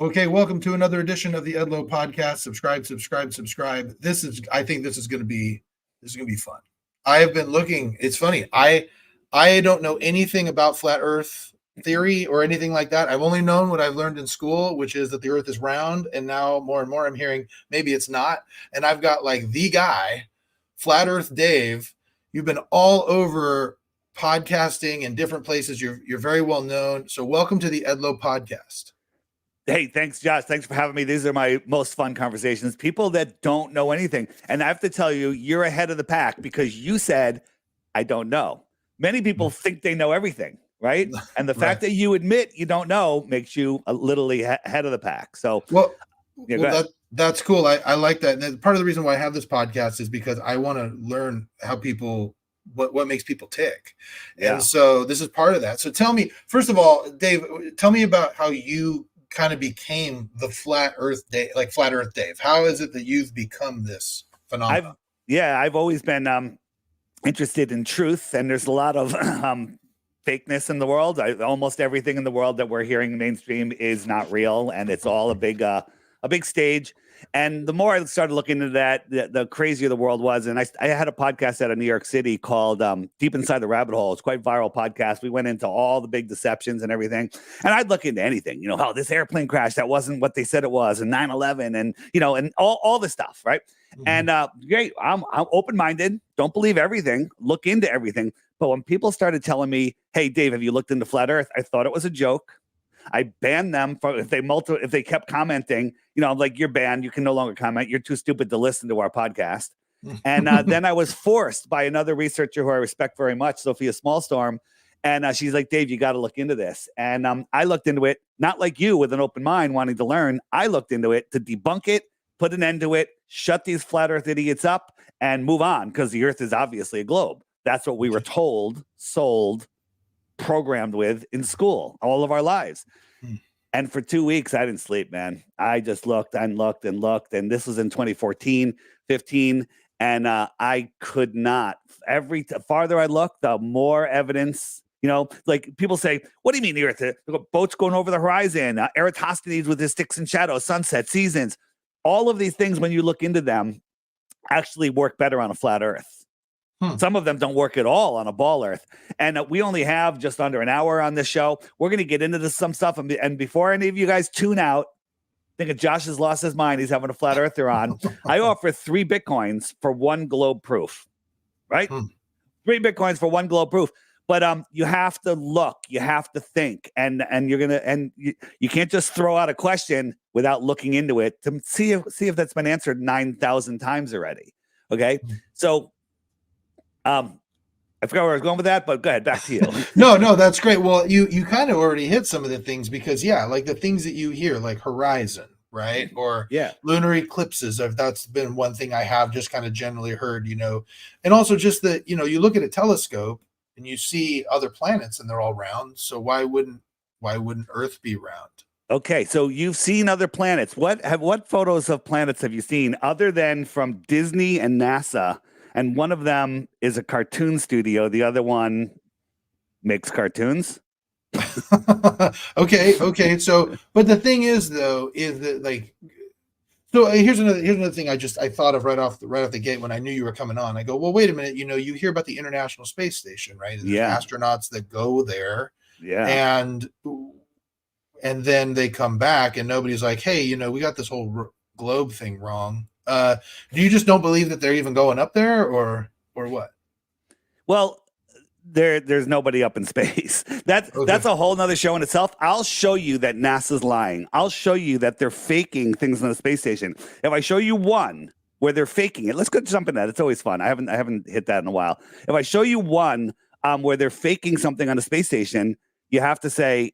Okay, welcome to another edition of the Edlow podcast. Subscribe, subscribe, subscribe. I think this is gonna be fun. I have been looking. It's funny. I don't know anything about flat Earth theory or anything like that. I've only known what I've learned in school, which is that the Earth is round. And now more and more, I'm hearing maybe it's not. And I've got like the guy, Flat Earth Dave. You've been all over podcasting in different places. You're very well known. So welcome to the Edlow podcast. Hey, thanks, Josh. Thanks for having me. These are my most fun conversations. People that don't know anything. And I have to tell you, you're ahead of the pack because you said, I don't know. Many people think they know everything, right? And the fact that you admit you don't know makes you literally ahead of the pack. So, that's cool. I like that. And part of the reason why I have this podcast is because I want to learn how people, what makes people tick. And so this is part of that. So tell me, first of all, Dave, tell me about how you kind of became the flat Earth Dave. How is it that you've become this phenomenon? I've always been interested in truth, and there's a lot of fakeness in the world. Almost everything in the world that we're hearing mainstream is not real, and it's all a big stage. And the more I started looking into that, the crazier the world was. And I had a podcast out of New York City called Deep Inside the Rabbit Hole. It's quite a viral podcast. We went into all the big deceptions and everything. And I'd look into anything, this airplane crash, that wasn't what they said it was, and 9/11 and, and all this stuff, right? Mm-hmm. And great, I'm open-minded, don't believe everything, look into everything. But when people started telling me, hey, Dave, have you looked into Flat Earth? I thought it was a joke. I banned them if they kept commenting, I'm like, you're banned. You can no longer comment. You're too stupid to listen to our podcast. And then I was forced by another researcher who I respect very much, Sophia Smallstorm. And she's like, Dave, you got to look into this. And I looked into it, not like you with an open mind wanting to learn. I looked into it to debunk it, put an end to it, shut these flat Earth idiots up and move on, because the Earth is obviously a globe. That's what we were told, sold, programmed with in school all of our lives. And for 2 weeks I didn't sleep, man. I just looked and looked and looked, and this was in 2014, 15, and I could not. Farther I looked, the more evidence. Like people say, what do you mean the Earth? Boats going over the horizon, Eratosthenes with his sticks and shadows, sunset, seasons. All of these things, when you look into them, actually work better on a flat Earth. Some of them don't work at all on a ball Earth. And we only have just under an hour on this show. We're going to get into some stuff. And before any of you guys tune out, thinking Josh has lost his mind, he's having a flat earther on, I offer 3 Bitcoins for 1 globe proof, right? 3 Bitcoins for 1 globe proof. But you have to look, you have to think, and you can't just throw out a question without looking into it to see if that's been answered 9,000 times already. Okay. So I forgot where I was going with that, but go ahead, back to you. No, that's great. Well, you kind of already hit some of the things because, like the things that you hear, like horizon, right? Or lunar eclipses. That's been one thing I have just kind of generally heard, and also just that, you look at a telescope and you see other planets and they're all round. So why wouldn't Earth be round? Okay, so you've seen other planets. What photos of planets have you seen other than from Disney and NASA? And one of them is a cartoon studio. The other one makes cartoons. Okay. So, but the thing is, though, is that so here's another thing I thought of right off the gate when I knew you were coming on. I go, well, wait a minute. You hear about the International Space Station, right? And astronauts that go there. Yeah. And then they come back, and nobody's like, hey, we got this whole globe thing wrong. Do you just don't believe that they're even going up there, or what? Well, there's nobody up in space. That's a whole nother show in itself. I'll show you that NASA's lying. I'll show you that they're faking things on the space station. If I show you one where they're faking it, let's go jump in that. It's always fun. I haven't hit that in a while. If I show you one where they're faking something on the space station, you have to say,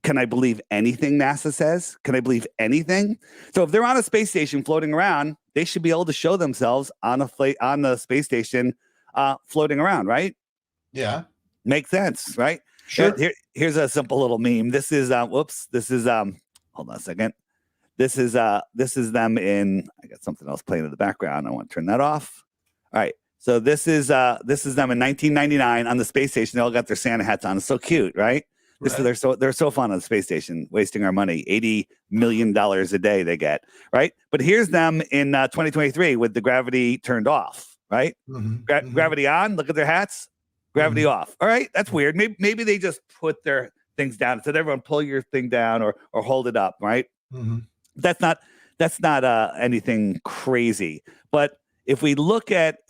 can I believe anything NASA says? Can I believe anything? So if they're on a space station floating around, they should be able to show themselves on the space station floating around, right? Yeah. Makes sense, right? Sure. Here's a simple little meme. This is hold on a second. This is them in, I got something else playing in the background. I want to turn that off. All right. So this is them in 1999 on the space station. They all got their Santa hats on. It's so cute, right? They're so fun on the space station, wasting our money. $80 million a day they get, right? But here's them in 2023 with the gravity turned off, right? Gravity on. Look at their hats. Gravity off. All right, that's weird. Maybe they just put their things down. Said everyone pull your thing down or hold it up, right? That's not anything crazy. But if we look at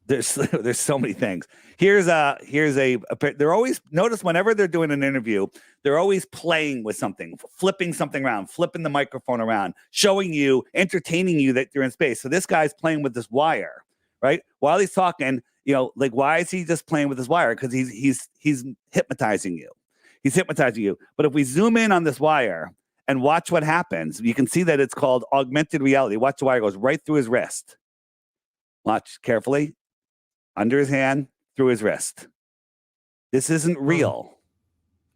there's so many things. Here's they're always, notice whenever they're doing an interview, they're always playing with something, flipping something around, flipping the microphone around, showing you, entertaining you that you're in space. So this guy's playing with this wire, right? While he's talking, like, why is he just playing with this wire? Because he's hypnotizing you. He's hypnotizing you. But if we zoom in on this wire and watch what happens, you can see that it's called augmented reality. Watch, the wire goes right through his wrist. Watch carefully. Under his hand, through his wrist. This isn't real.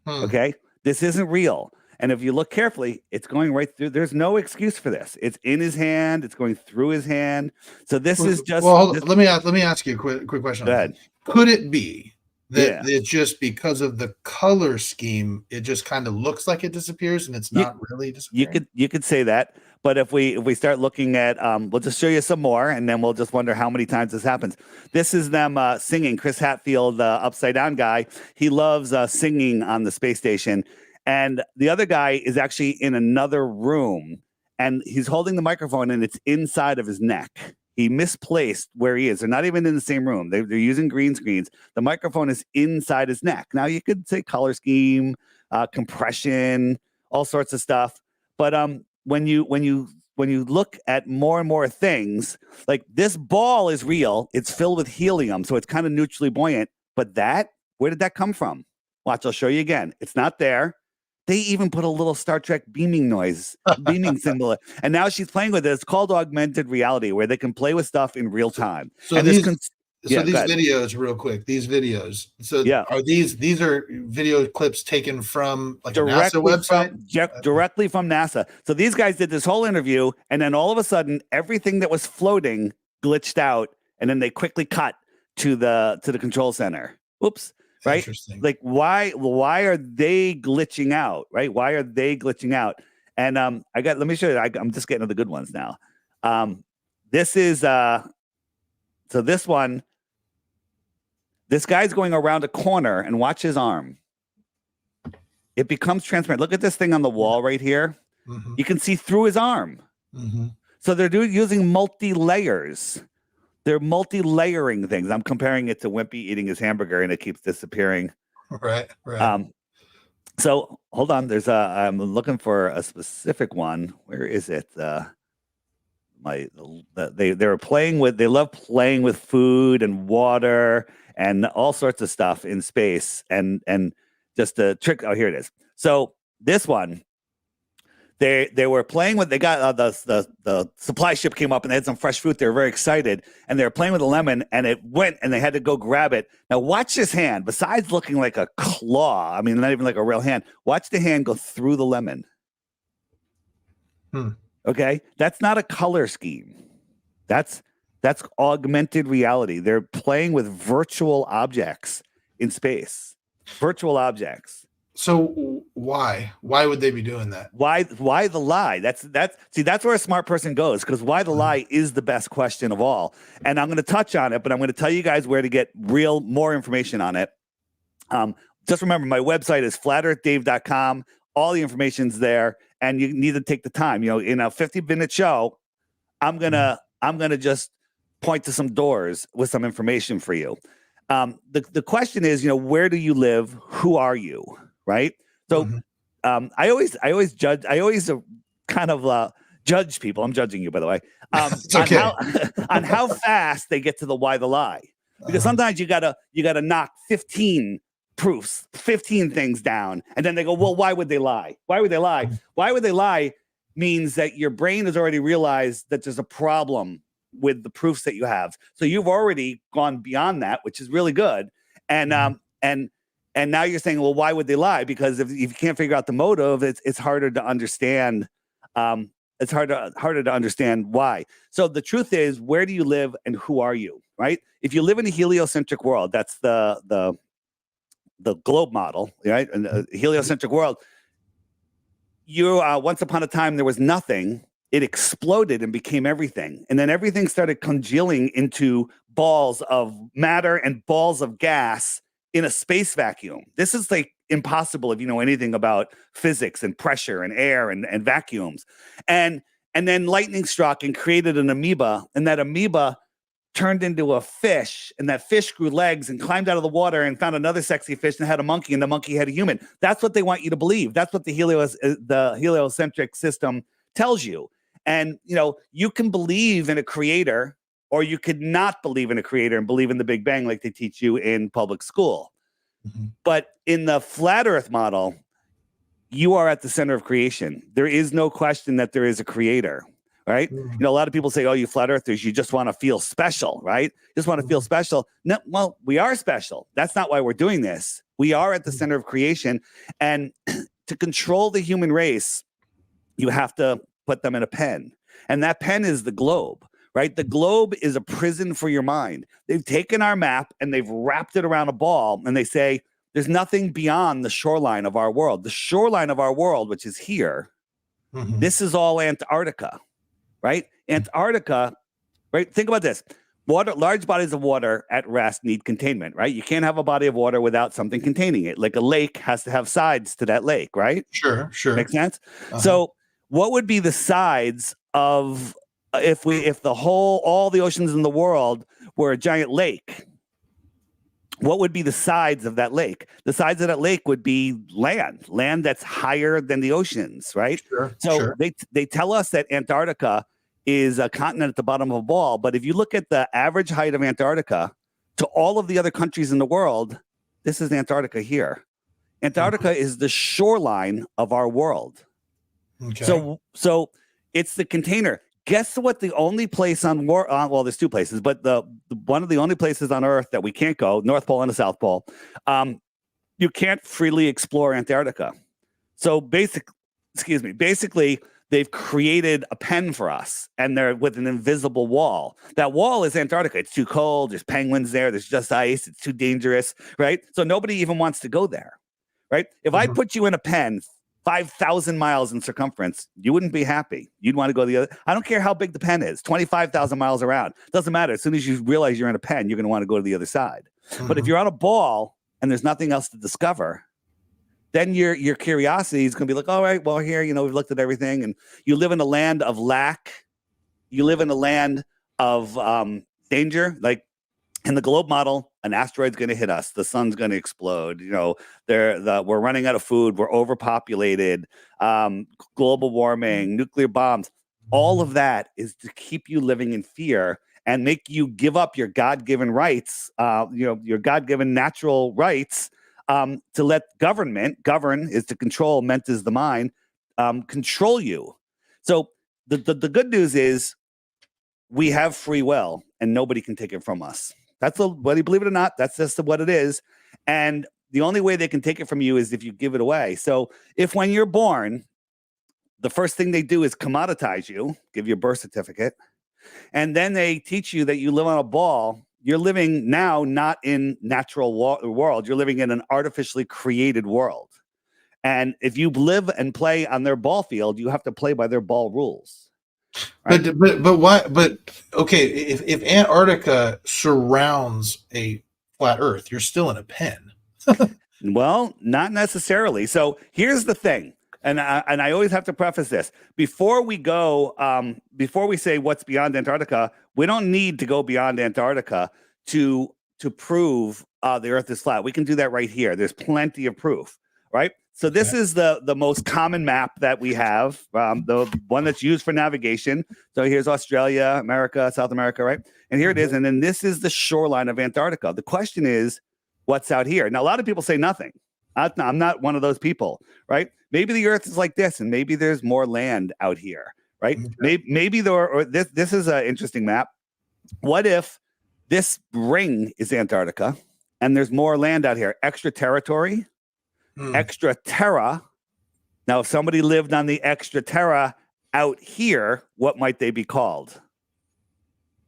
Okay? This isn't real. And if you look carefully, it's going right through. There's no excuse for this. It's in his hand. It's going through his hand. So this is just. Well, let me ask you a quick question. Go ahead. Could it be that it's just because of the color scheme, it just kind of looks like it disappears and it's not really disappearing? You could say that. But if we start looking at, we'll just show you some more, and then we'll just wonder how many times this happens. This is them singing. Chris Hadfield, upside down guy, he loves singing on the space station. And the other guy is actually in another room, and he's holding the microphone, and it's inside of his neck. He misplaced where he is. They're not even in the same room. They're using green screens. The microphone is inside his neck. Now, you could say color scheme, compression, all sorts of stuff. But when you look at more and more things, like this ball is real. It's filled with helium, so it's kind of neutrally buoyant. But where did that come from? Watch, I'll show you again. It's not there. They even put a little Star Trek beaming symbol. And now she's playing with it. It's called augmented reality, where they can play with stuff in real time. So these videos, real quick, these videos. So are these are video clips taken from like a NASA website? Directly from NASA. So these guys did this whole interview, and then all of a sudden, everything that was floating glitched out, and then they quickly cut to the control center. Oops. Right? Like, why are they glitching out? Right? Why are they glitching out? And let me show you. I'm just getting to the good ones now. This is so this one. This guy's going around a corner, and watch his arm. It becomes transparent. Look at this thing on the wall right here. You can see through his arm. So they're using multi-layers. They're multi-layering things. I'm comparing it to Wimpy eating his hamburger, and it keeps disappearing. Right. So hold on. I'm looking for a specific one. Where is it? They love playing with food and water and all sorts of stuff in space. And just a trick. Oh, here it is. So this one. They were playing with, they got the supply ship came up and they had some fresh fruit. They were very excited, and they were playing with a lemon, and it went, and they had to go grab it. Now watch this hand. Besides looking like a claw, I mean, not even like a real hand. Watch the hand go through the lemon. Okay, that's not a color scheme. That's augmented reality. They're playing with virtual objects in space. Virtual objects. So why would they be doing that? Why the lie? That's where a smart person goes, because why the lie is the best question of all. And I'm going to touch on it, but I'm going to tell you guys where to get more information on it. Just remember, my website is flatearthdave.com. All the information's there, and you need to take the time. In a 50-minute show, I'm gonna just point to some doors with some information for you. The question is, where do you live? Who are you? Right. So I always judge. I always kind of judge people. I'm judging you, by the way, on how fast they get to the why the lie. Because sometimes you gotta knock 15 proofs, 15 things down, and then they go, well, why would they lie? Why would they lie? Why would they lie means that your brain has already realized that there's a problem with the proofs that you have. So you've already gone beyond that, which is really good. And now you're saying, well, why would they lie? Because if you can't figure out the motive, it's harder to understand. It's harder to understand why. So the truth is, where do you live and who are you? Right? If you live in a heliocentric world, that's the the globe model, right, and a heliocentric world, once upon a time there was nothing. It exploded and became everything, and then everything started congealing into balls of matter and balls of gas in a space vacuum. This is like impossible if you know anything about physics and pressure and air and vacuums. And then lightning struck and created an amoeba, and that amoeba turned into a fish, and that fish grew legs and climbed out of the water and found another sexy fish and had a monkey, and the monkey had a human. That's what they want you to believe. That's what the heliocentric system tells you. And you can believe in a creator, or you could not believe in a creator and believe in the Big Bang like they teach you in public school. Mm-hmm. But in the flat Earth model, you are at the center of creation. There is no question that there is a creator, right? Mm-hmm. A lot of people say, oh, you flat earthers, you just want to feel special, right? Just want to feel special. No, well, we are special. That's not why we're doing this. We are at the center of creation. And to control the human race, you have to put them in a pen. And that pen is the globe, right? The globe is a prison for your mind. They've taken our map and they've wrapped it around a ball, and they say, there's nothing beyond the shoreline of our world. The shoreline of our world, which is here, this is all Antarctica, right? Antarctica, right? Think about this. Large bodies of water at rest need containment, right? You can't have a body of water without something containing it. Like a lake has to have sides to that lake, right? Sure. Makes sense? Uh-huh. So what would be the sides of if all the oceans in the world were a giant lake? What would be the sides of that lake? The sides of that lake would be land that's higher than the oceans, right? Sure. They tell us that Antarctica is a continent at the bottom of a ball, but if you look at the average height of Antarctica to all of the other countries in the world, this is Antarctica here. Antarctica is the shoreline of our world. Okay. So it's the container. Guess what? The only place well, there's two places, but one of the only places on Earth that we can't go, North Pole and the South Pole, you can't freely explore Antarctica. So basically, they've created a pen for us, and they're with an invisible wall. That wall is Antarctica. It's too cold. There's penguins there. There's just ice. It's too dangerous, right? So nobody even wants to go there, right? If I put you in a pen 5,000 miles in circumference, you wouldn't be happy. You'd want to go the other. I don't care how big the pen is, 25,000 miles around. Doesn't matter. As soon as you realize you're in a pen, you're going to want to go to the other side. But if you're on a ball and there's nothing else to discover, then your curiosity is going to be like, all right, well, here, we've looked at everything. And you live in a land of lack. You live in a land of danger. Like in the globe model, an asteroid's going to hit us. The sun's going to explode. We're running out of food. We're overpopulated. Global warming, nuclear bombs. All of that is to keep you living in fear and make you give up your God-given rights, your God-given natural rights, to let govern is to control, ment is the mind, control you. So the good news is we have free will and nobody can take it from us. Whether you believe it or not, that's just what it is. And the only way they can take it from you is if you give it away. So if when you're born, the first thing they do is commoditize you, give you a birth certificate, and then they teach you that you live on a ball. You're living now not in natural world. You're living in an artificially created world. And if you live and play on their ball field, you have to play by their ball rules. Right? But why? But okay, if Antarctica surrounds a flat Earth, you're still in a pen. Well, not necessarily. So here's the thing, and I always have to preface this before we say what's beyond Antarctica. We don't need to go beyond Antarctica to prove the Earth is flat. We can do that right here. There's plenty of proof, right? So this is the most common map that we have, the one that's used for navigation. So here's Australia, America, South America, right? And here it is. And then this is the shoreline of Antarctica. The question is, what's out here? Now, a lot of people say nothing. I'm not one of those people, right? Maybe the Earth is like this, and maybe there's more land out here, right? Okay. Maybe this is an interesting map. What if this ring is Antarctica, and there's more land out here, extra territory? Extra terra. Now, if somebody lived on the extra terra out here, what might they be called?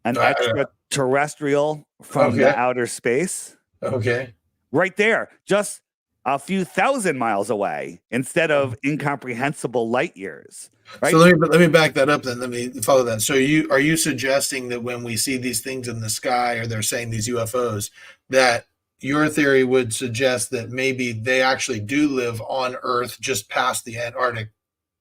An extraterrestrial from the outer space. Okay. right there, just a few thousand miles away instead of incomprehensible light years. Right? So let me back that up then. Let me follow that. So are you suggesting that when we see these things in the sky, or they're saying these UFOs, that your theory would suggest that maybe they actually do live on Earth just past the Antarctic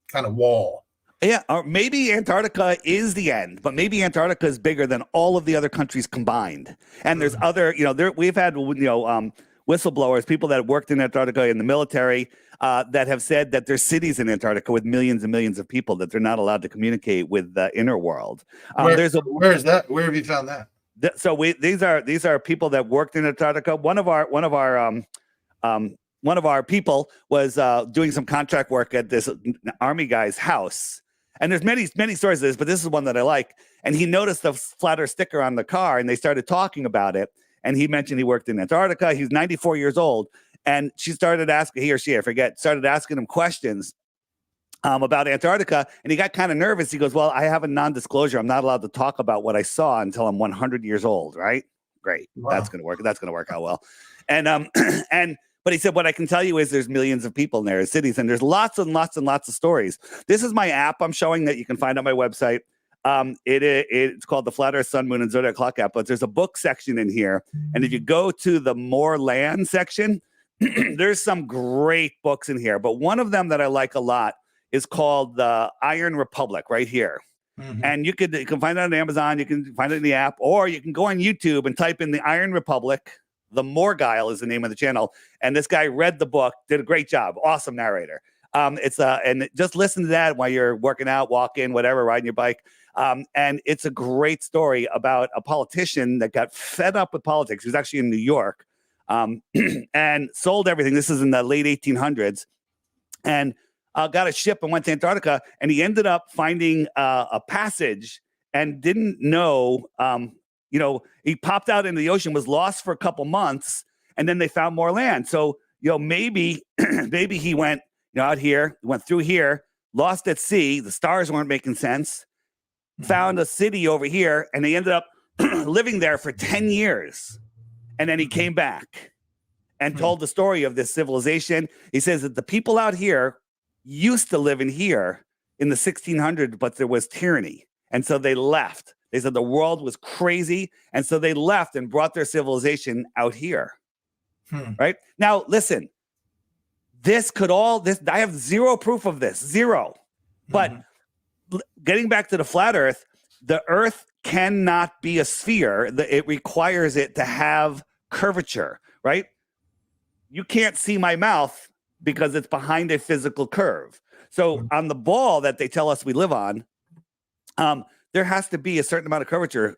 kind of wall? Yeah, or maybe Antarctica is the end, but maybe Antarctica is bigger than all of the other countries combined. And there's other, we've had, whistleblowers, people that have worked in Antarctica in the military, that have said that there's cities in Antarctica with millions and millions of people that they're not allowed to communicate with the inner world. Where is that? Where have you found that? So these are people that worked in Antarctica. One of our people was doing some contract work at this army guy's house. And there's many stories of this, but this is one that I like. And he noticed the flat Earth sticker on the car, and they started talking about it. And he mentioned he worked in Antarctica. He's 94 years old. And she started asking, he or she, I forget, started asking him questions about Antarctica. And he got kind of nervous. He goes, well, I have a non-disclosure. I'm not allowed to talk about what I saw until I'm 100 years old, right? Great. Wow. That's going to work. That's going to work out well. And but he said, what I can tell you is there's millions of people in there, cities, and there's lots and lots and lots of stories. This is my app I'm showing that you can find on my website. It's called the Flat Earth, Sun, Moon, and Zodiac Clock app, but there's a book section in here. And if you go to the More Land section, there's some great books in here. But one of them that I like a lot is called The Iron Republic, right here. Mm-hmm. And you can find it on Amazon, you can find it in the app, or you can go on YouTube and type in The Iron Republic. The Morguile is the name of the channel. And this guy read the book, did a great job. Awesome narrator. And just listen to that while you're working out, walking, whatever, riding your bike. And it's a great story about a politician that got fed up with politics. He was actually in New York, and sold everything. This is in the late 1800s, and got a ship and went to Antarctica. And he ended up finding a passage and didn't know, he popped out into the ocean, was lost for a couple months, and then they found more land. So, maybe he went, out here, went through here, lost at sea. The stars weren't making sense. Found a city over here, and he ended up living there for 10 years. And then he came back and told the story of this civilization. He says that the people out here used to live in here in the 1600s, but there was tyranny. And so they left. They said the world was crazy. And so they left and brought their civilization out here. Right? Now, listen, I have zero proof of this, zero. But getting back to the flat Earth, the Earth cannot be a sphere. It requires it to have curvature, right? You can't see my mouth because it's behind a physical curve. So on the ball that they tell us we live on, there has to be a certain amount of curvature,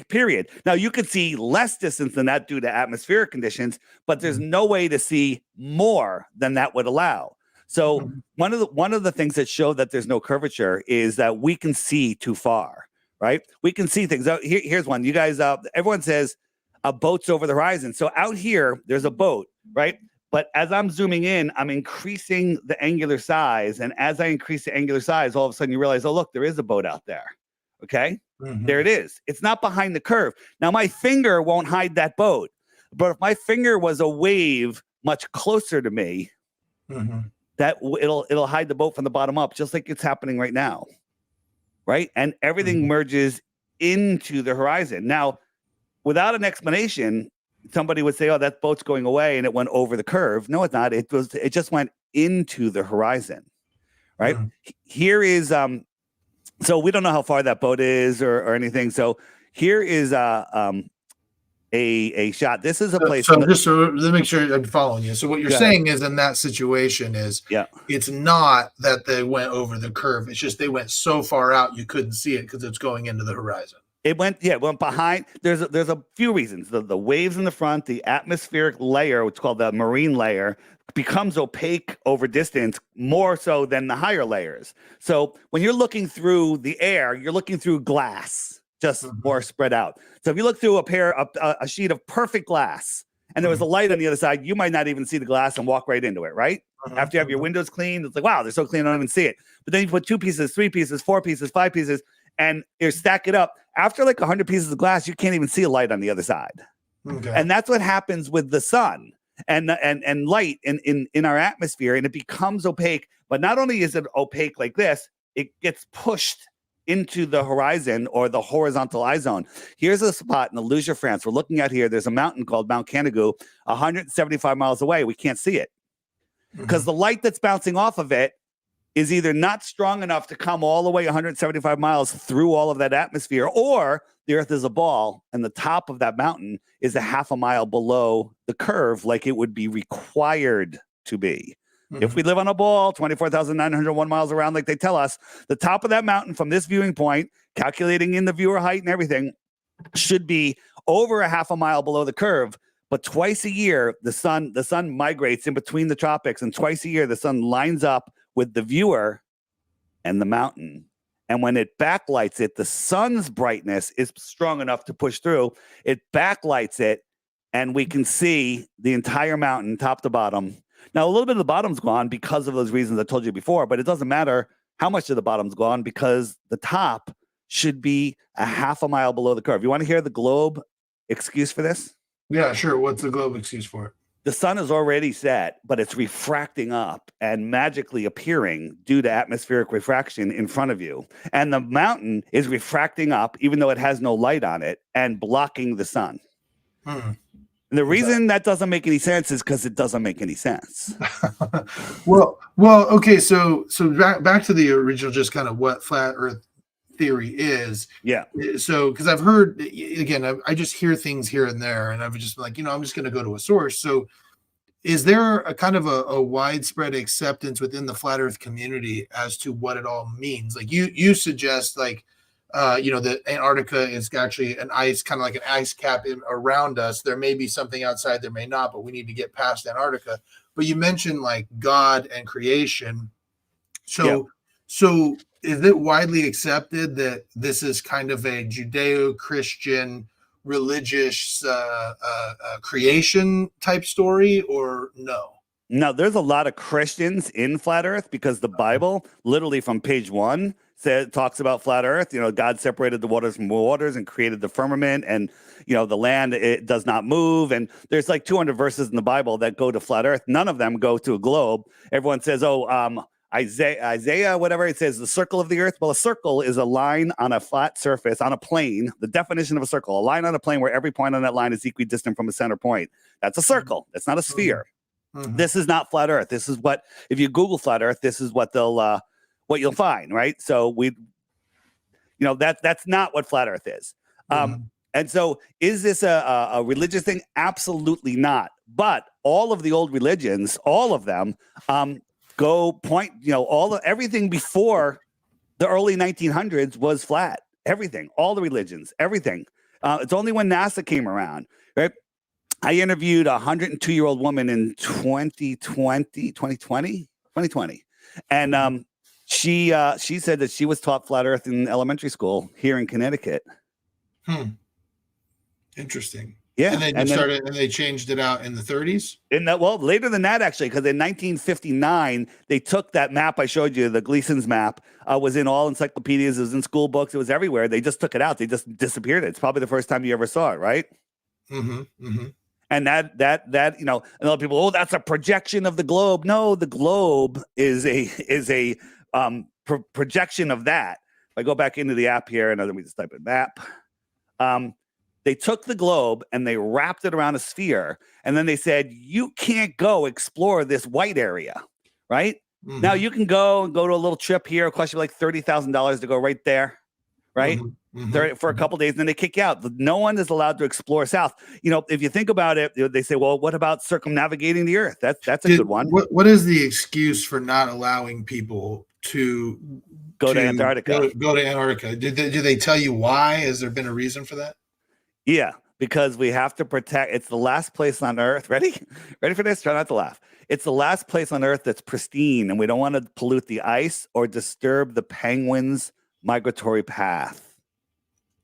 period. Now, you could see less distance than that due to atmospheric conditions, but there's no way to see more than that would allow. So one of the things that show that there's no curvature is that we can see too far, right? We can see things. Here's one. You guys, everyone says a boat's over the horizon. So out here, there's a boat, right? But as I'm zooming in, I'm increasing the angular size. And as I increase the angular size, all of a sudden you realize, oh, look, there is a boat out there. Okay, there it is. It's not behind the curve. Now, my finger won't hide that boat. But if my finger was a wave much closer to me, that it'll hide the boat from the bottom up, just like it's happening right now. Right. And everything merges into the horizon. Now, without an explanation, somebody would say, oh, that boat's going away and it went over the curve. No, it's not. It just went into the horizon. Right. Here is so we don't know how far that boat is or anything. So here is a shot. This is a place. So just so let me make sure I'm following you. So what you're saying is, in that situation, is it's not that they went over the curve. It's just they went so far out you couldn't see it because it's going into the horizon. It went behind. There's a few reasons. The waves in the front, the atmospheric layer, which is called the marine layer, becomes opaque over distance more so than the higher layers. So when you're looking through the air, you're looking through glass, just more spread out. So if you look through a sheet of perfect glass and there was a light on the other side, you might not even see the glass and walk right into it, right? After you have your windows cleaned, it's like, wow, they're so clean, I don't even see it. But then you put 2 pieces, 3 pieces, 4 pieces, 5 pieces, and you stack it up. After like 100 pieces of glass, you can't even see a light on the other side. And that's what happens with the sun. and light in our atmosphere, and it becomes opaque. But not only is it opaque like this, it gets pushed into the horizon or the horizontal eye zone. Here's a spot in Alusia, France. We're looking at here. There's a mountain called Mount Canigou, 175 miles away. We can't see it because the light that's bouncing off of it is either not strong enough to come all the way 175 miles through all of that atmosphere, or the Earth is a ball and the top of that mountain is a half a mile below the curve, like it would be required to be. If we live on a ball 24,901 miles around, like they tell us, the top of that mountain from this viewing point, calculating in the viewer height and everything, should be over a half a mile below the curve. But twice a year, the sun migrates in between the tropics, and twice a year, the sun lines up with the viewer and the mountain. And when it backlights it, the sun's brightness is strong enough to push through. It backlights it, and we can see the entire mountain, top to bottom. Now, a little bit of the bottom's gone because of those reasons I told you before, but it doesn't matter how much of the bottom's gone because the top should be a half a mile below the curve. You want to hear the globe excuse for this? Yeah, sure. What's the globe excuse for it? The sun is already set, but it's refracting up and magically appearing due to atmospheric refraction in front of you. And the mountain is refracting up, even though it has no light on it, and blocking the sun. And the reason that doesn't make any sense is because it doesn't make any sense. well, okay. So back to the original, just kind of what flat Earth theory is. Yeah. So, because I've heard, again, I just hear things here and there, and I've just been like, I'm just going to go to a source. So, is there a kind of a widespread acceptance within the flat Earth community as to what it all means? Like you suggest, like, that Antarctica is actually an ice, kind of like an ice cap around us. There may be something outside, there may not, but we need to get past Antarctica. But you mentioned like God and creation. So is it widely accepted that this is kind of a Judeo-Christian religious creation type story, or no? No, there's a lot of Christians in flat Earth because the Bible, literally from page 1, talks about flat Earth. God separated the waters from waters and created the firmament, and the land, it does not move. And there's like 200 verses in the Bible that go to flat Earth. None of them go to a globe. Everyone says, Isaiah, whatever, it says the circle of the earth. Well, a circle is a line on a flat surface, on a plane. The definition of a circle, a line on a plane where every point on that line is equidistant from a center point. That's a circle. That's not a sphere. This is not flat Earth. This is what, if you Google flat Earth, this is what what you'll find, right? So that's not what flat Earth is. And so is this a religious thing? Absolutely not. But all of the old religions, all of them, everything before the early 1900s was flat. Everything, all the religions, everything. It's only when NASA came around, right? I interviewed a 102-year-old woman in 2020, and she said that she was taught flat Earth in elementary school here in Connecticut. Interesting. Yeah, and they changed it out in the 30s. Later than that, actually, because in 1959 they took that map I showed you, the Gleason's map, was in all encyclopedias, it was in school books, it was everywhere. They just took it out. They just disappeared it. It's probably the first time you ever saw it, right? And that and other people, that's a projection of the globe. No, the globe is a projection of that. If I go back into the app here, and let me just type in map. They took the globe and they wrapped it around a sphere, and then they said, you can't go explore this white area, right? Now you can go to a little trip here. It'll cost you like $30,000 to go right there, right? For a couple of days, and then they kick you out. No one is allowed to explore south. If you think about it, they say, well, what about circumnavigating the Earth? That's a good one. What is the excuse for not allowing people to go to Antarctica? Go to Antarctica. Do they tell you why? Has there been a reason for that? Yeah, because we have to protect. It's the last place on Earth. Ready for this? Try not to laugh. It's the last place on Earth that's pristine, and we don't want to pollute the ice or disturb the penguins' migratory path.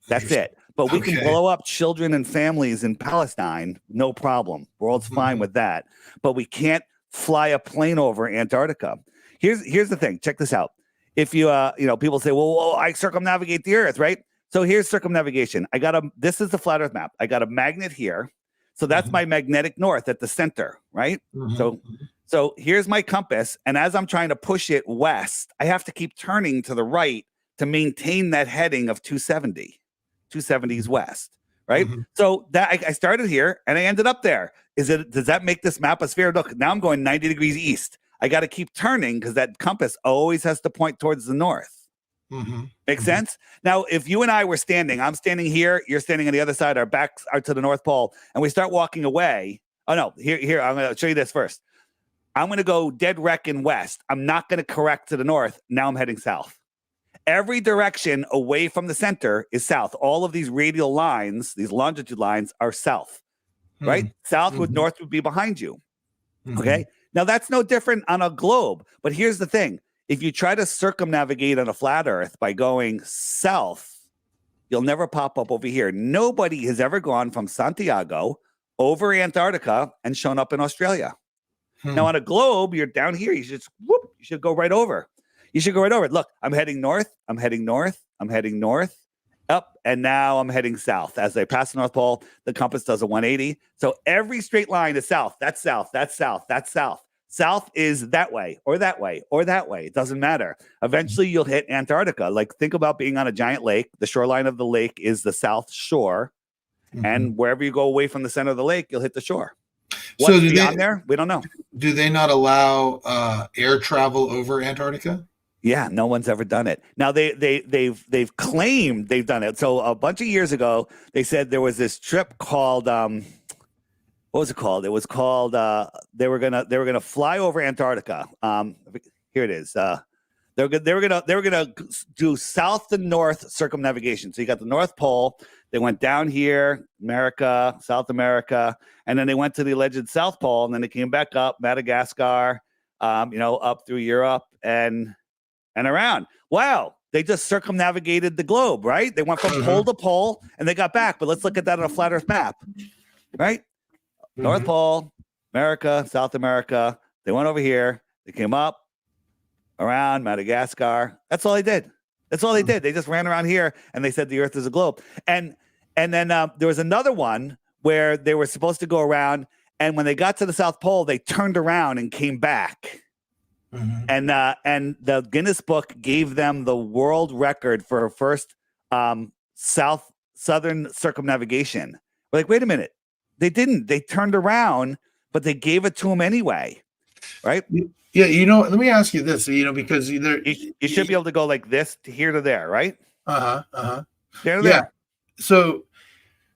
That's it. But we can blow up children and families in Palestine, no problem. World's fine with that. But we can't fly a plane over Antarctica. Here's the thing. Check this out. If you people say, well, I circumnavigate the Earth, right? So here's circumnavigation. This is the flat Earth map. I got a magnet here. So that's my magnetic north at the center, right? So here's my compass. And as I'm trying to push it west, I have to keep turning to the right to maintain that heading of 270. 270 is west, right? So that I started here and I ended up there. Does that make this map a sphere? Look, now I'm going 90 degrees east. I got to keep turning because that compass always has to point towards the north. Make sense? Now, if you and I were standing, I'm standing here, you're standing on the other side, our backs are to the North Pole, and we start walking away. Oh no, here, I'm gonna show you this first. I'm gonna go dead reckon west. I'm not gonna correct to the north. Now I'm heading south. Every direction away from the center is south. All of these radial lines, these longitude lines, are south, right? South with north would be behind you. Okay. Now that's no different on a globe, but here's the thing. If you try to circumnavigate on a flat earth by going south, you'll never pop up over here. Nobody has ever gone from Santiago over Antarctica and shown up in Australia. Now on a globe, you're down here. You should go right over. You should go right over. Look, I'm heading north. I'm heading north. I'm heading north. Up, and now I'm heading south. As I pass the North Pole, the compass does a 180. So every straight line is south. That's south. That's south. That's south. South is that way or that way or that way. It doesn't matter. Eventually, you'll hit Antarctica. Like, think about being on a giant lake. The shoreline of the lake is the south shore. And wherever you go away from the center of the lake, you'll hit the shore. What's beyond there? We don't know. Do they not allow air travel over Antarctica? Yeah, no one's ever done it. Now they've claimed they've done it. So a bunch of years ago, they said there was this trip called what was it called? It was called they were gonna fly over Antarctica. Here it is. They were gonna do south to north circumnavigation. So you got the North Pole. They went down here, America, South America, and then they went to the alleged South Pole, and then they came back up Madagascar, up through Europe and around. Wow, they just circumnavigated the globe, right? They went from pole to pole, and they got back. But let's look at that on a flat Earth map, right? North Pole, America, South America. They went over here. They came up, around Madagascar. That's all they did. That's all they did. They just ran around here, and they said the Earth is a globe. And then there was another one where they were supposed to go around, and when they got to the South Pole, they turned around and came back. And the Guinness Book gave them the world record for first southern circumnavigation. We're like, wait a minute. They didn't. They turned around, but they gave it to them anyway, right? Yeah, let me ask you this, because either you should be able to go like this to here to there, right? There to there. So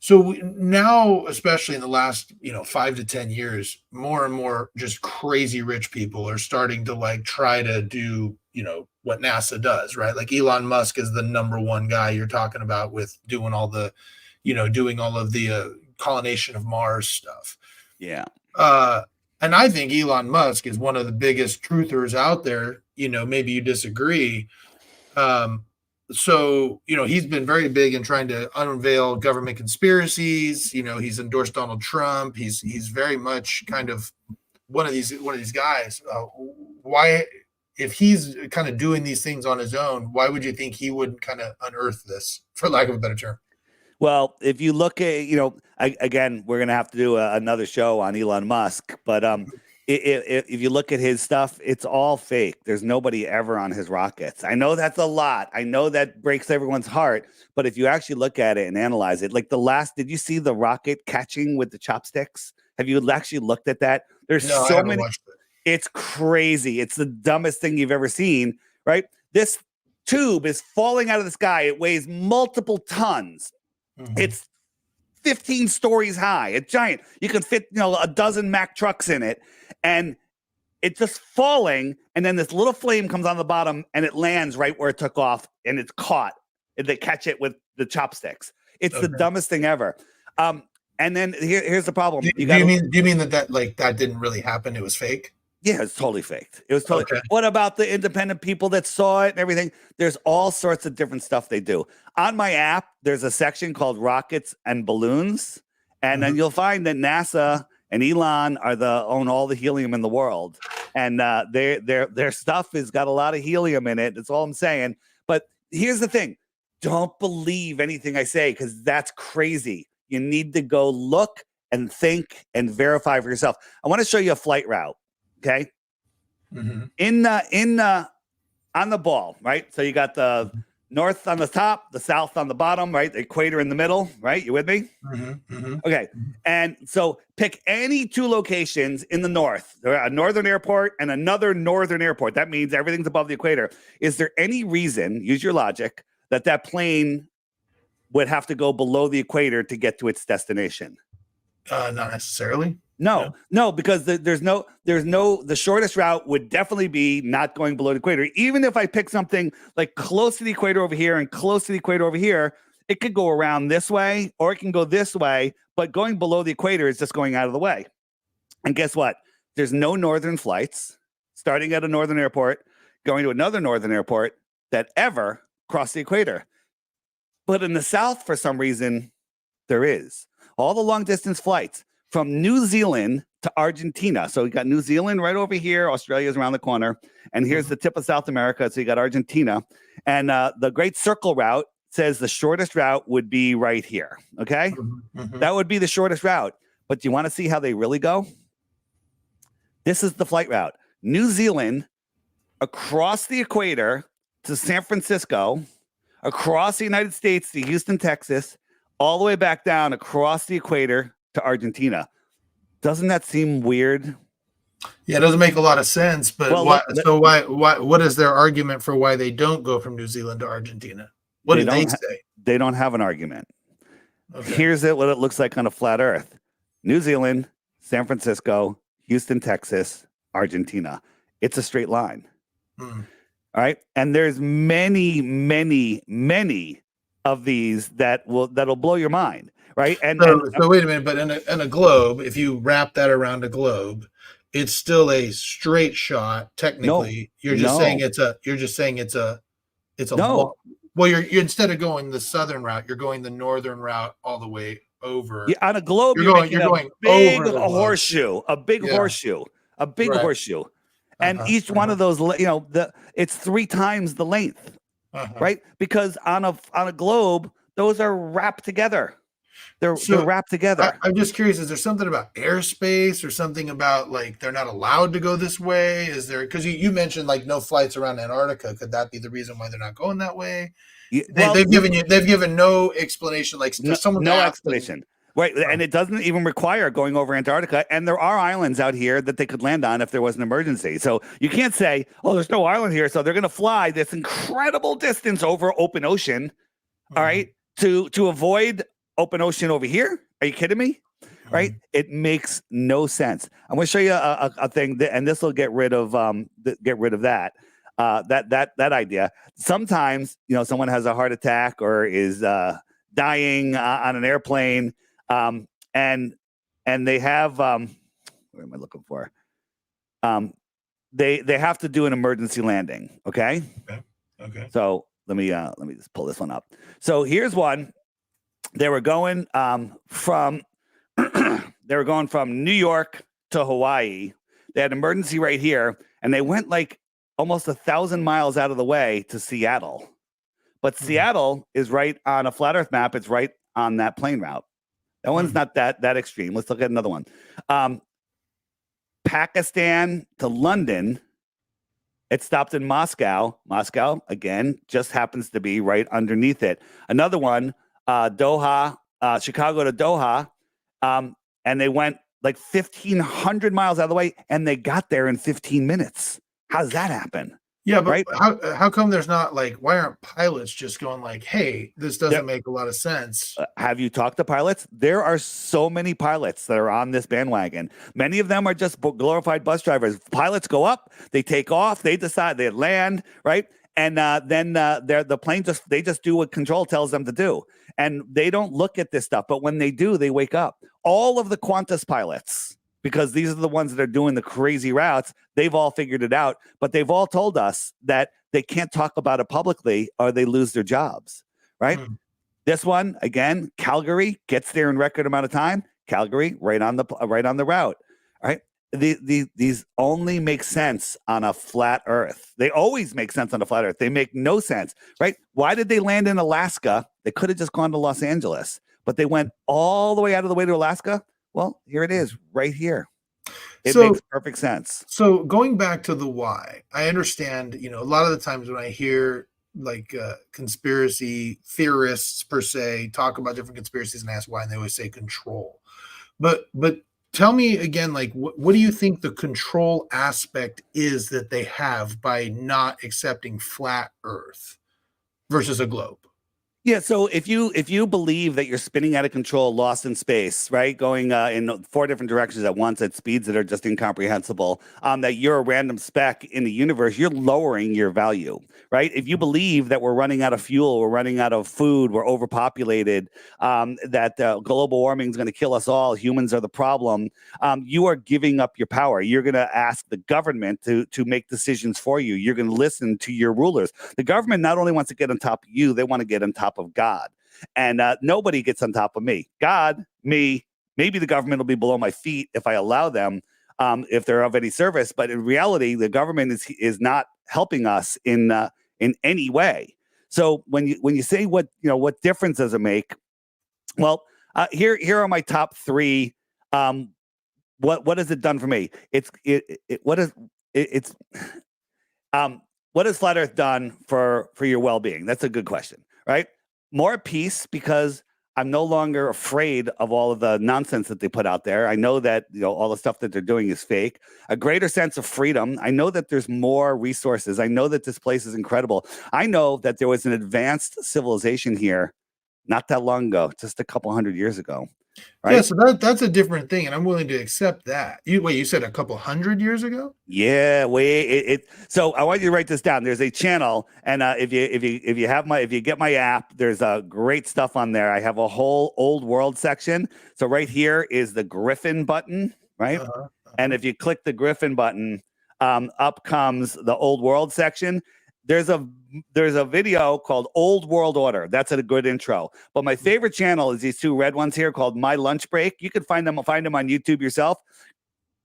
now, especially in the last 5 to 10 years, more and more just crazy rich people are starting to try to do what NASA does, right? Like Elon Musk is the number one guy you're talking about with doing all the colonization of Mars stuff. Yeah. And I think Elon Musk is one of the biggest truthers out there. Maybe you disagree. So, he's been very big in trying to unveil government conspiracies. He's endorsed Donald Trump. He's very much kind of one of these guys. Why, if he's kind of doing these things on his own, why would you think he wouldn't kind of unearth this, for lack of a better term? Well, if you look at, again, we're going to have to do another show on Elon Musk, but if you look at his stuff, it's all fake. There's nobody ever on his rockets. I know that's a lot. I know that breaks everyone's heart, but if you actually look at it and analyze it, like did you see the rocket catching with the chopsticks? Have you actually looked at that? There's so many. It's crazy. It's the dumbest thing you've ever seen, right? This tube is falling out of the sky. It weighs multiple tons. It's 15 stories high. It's giant. You can fit, a dozen Mack trucks in it, and it's just falling. And then this little flame comes on the bottom, and it lands right where it took off, and it's caught. And they catch it with the chopsticks. It's the dumbest thing ever. And then here's the problem. Do you mean that didn't really happen? It was fake? Yeah, it's totally faked. It was totally. Okay. What about the independent people that saw it and everything? There's all sorts of different stuff they do. On my app, there's a section called Rockets and Balloons, and then you'll find that NASA and Elon own all the helium in the world, and their stuff has got a lot of helium in it. That's all I'm saying. But here's the thing: don't believe anything I say because that's crazy. You need to go look and think and verify for yourself. I want to show you a flight route. Okay. On the ball, right? So you got the north on the top, the south on the bottom, right? The equator in the middle, right? You with me? Okay. And so pick any two locations in the north, a northern airport and another northern airport. That means everything's above the equator. Is there any reason, use your logic, that plane would have to go below the equator to get to its destination? Not necessarily. No, because the shortest route would definitely be not going below the equator. Even if I pick something like close to the equator over here and close to the equator over here, it could go around this way or it can go this way, but going below the equator is just going out of the way. And guess what? There's no northern flights starting at a northern airport, going to another northern airport that ever cross the equator. But in the south, for some reason, there is. All the long distance flights from New Zealand to Argentina. So we got New Zealand right over here. Australia's around the corner. And here's the tip of South America. So you got Argentina. And the Great Circle route says the shortest route would be right here. Okay? That would be the shortest route. But do you want to see how they really go? This is the flight route. New Zealand across the equator to San Francisco, across the United States to Houston, Texas, all the way back down across the equator to Argentina. Doesn't that seem weird? Yeah, it doesn't make a lot of sense. But Well, what is their argument for why they don't go from New Zealand to Argentina? What did they say? They don't have an argument. Okay. Here's what it looks like on a flat Earth: New Zealand, San Francisco, Houston, Texas, Argentina. It's a straight line. All right, and there's many, many, many of these that'll blow your mind. Right. So wait a minute, but in a globe, if you wrap that around a globe, it's still a straight shot. Technically, you're just saying it's a well, you're instead of going the southern route, you're going the northern route all the way over. Yeah, on a globe, you're going big over the horseshoe, a big horseshoe, and each one of those, it's 3 times the length, right? Because on a globe, those are wrapped together. They're wrapped together. I'm just curious, is there something about airspace or something about like they're not allowed to go this way? Is there, because you mentioned like no flights around Antarctica. Could that be the reason why they're not going that way? They've given no explanation, like no explanation. Right. And it doesn't even require going over Antarctica. And there are islands out here that they could land on if there was an emergency. So you can't say, oh, there's no island here, so they're going to fly this incredible distance over open ocean. All right. To avoid open ocean over here. Are you kidding me? Right? It makes no sense. I'm going to show you a thing, and this will get rid of that idea. Sometimes, someone has a heart attack or is dying on an airplane, and they have what am I looking for? They have to do an emergency landing. Okay. So let me just pull this one up. So here's one. They were going from New York to Hawaii. They had an emergency right here, and they went like almost 1,000 miles out of the way to Seattle. But Seattle is right on a flat Earth map. It's right on that plane route. That one's not that extreme. Let's look at another one. Pakistan to London. It stopped in Moscow. Moscow, again, just happens to be right underneath it. Another one, Doha, Chicago to Doha, and they went like 1,500 miles out of the way, and they got there in 15 minutes. How does that happen? Yeah, but how come there's not like, why aren't pilots just going like, hey, this doesn't make a lot of sense? Have you talked to pilots? There are so many pilots that are on this bandwagon. Many of them are just glorified bus drivers. Pilots go up, they take off, they decide they land, right? And then the plane they just do what control tells them to do. And they don't look at this stuff. But when they do, they wake up. All of the Qantas pilots, because these are the ones that are doing the crazy routes, they've all figured it out. But they've all told us that they can't talk about it publicly or they lose their jobs, right? This one, again, Calgary gets there in record amount of time. Calgary, right on the route, right? These only make sense on a flat Earth. They always make sense on a flat Earth. They make no sense, right? Why did they land in Alaska? They could have just gone to Los Angeles, but they went all the way out of the way to Alaska. Well, here it is, right here. It So makes perfect sense. So going back to the why, I understand, a lot of the times when I hear like conspiracy theorists per se talk about different conspiracies and ask why, and they always say control. But tell me again, like what do you think the control aspect is that they have by not accepting flat Earth versus a globe? Yeah, so if you believe that you're spinning out of control, lost in space, right, going in 4 different directions at once at speeds that are just incomprehensible, that you're a random speck in the universe, you're lowering your value, right? If you believe that we're running out of fuel, we're running out of food, we're overpopulated, that global warming is going to kill us all, humans are the problem, you are giving up your power. You're going to ask the government to make decisions for you. You're going to listen to your rulers. The government not only wants to get on top of you, they want to get on top of God. And nobody gets on top of me. God, me, maybe the government will be below my feet if I allow them, if they're of any service. But in reality, the government is not helping us in any way. So when you say what difference does it make? Well, here are my top 3. What has it done for me? What has flat Earth done for your well-being? That's a good question, right? More peace, because I'm no longer afraid of all of the nonsense that they put out there. I know that all the stuff that they're doing is fake. A greater sense of freedom. I know that there's more resources. I know that this place is incredible. I know that there was an advanced civilization here not that long ago, just a couple hundred years ago. Right? Yeah, so that's a different thing, and I'm willing to accept that. You said a couple hundred years ago? Yeah, so I want you to write this down. There's a channel, and if you get my app, there's great stuff on there. I have a whole old world section. So right here is the Griffin button, right? And if you click the Griffin button, up comes the old world section. There's a video called Old World Order. That's a good intro. But my favorite channel is these 2 red ones here called My Lunch Break. You can find them on YouTube yourself.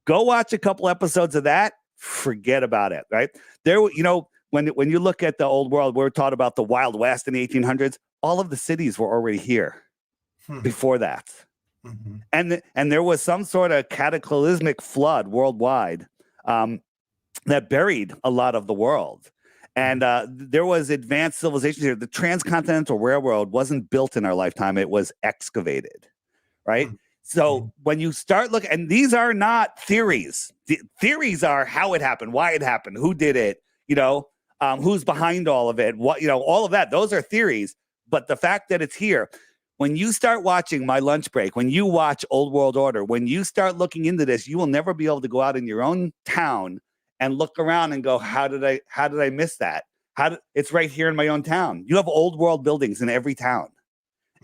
Go watch a couple episodes of that. Forget about it, right? When you look at the old world, we're taught about the Wild West in the 1800s. All of the cities were already here before that. Mm-hmm. And there was some sort of cataclysmic flood worldwide that buried a lot of the world. And there was advanced civilizations here. The Transcontinental Railroad wasn't built in our lifetime. It was excavated, right? So when you start looking, and these are not theories. Theories are how it happened, why it happened, who did it, who's behind all of it, all of that. Those are theories. But the fact that it's here, when you start watching My Lunch Break, when you watch Old World Order, when you start looking into this, you will never be able to go out in your own town and look around and go, how did I miss that? It's right here in my own town. You have old world buildings in every town.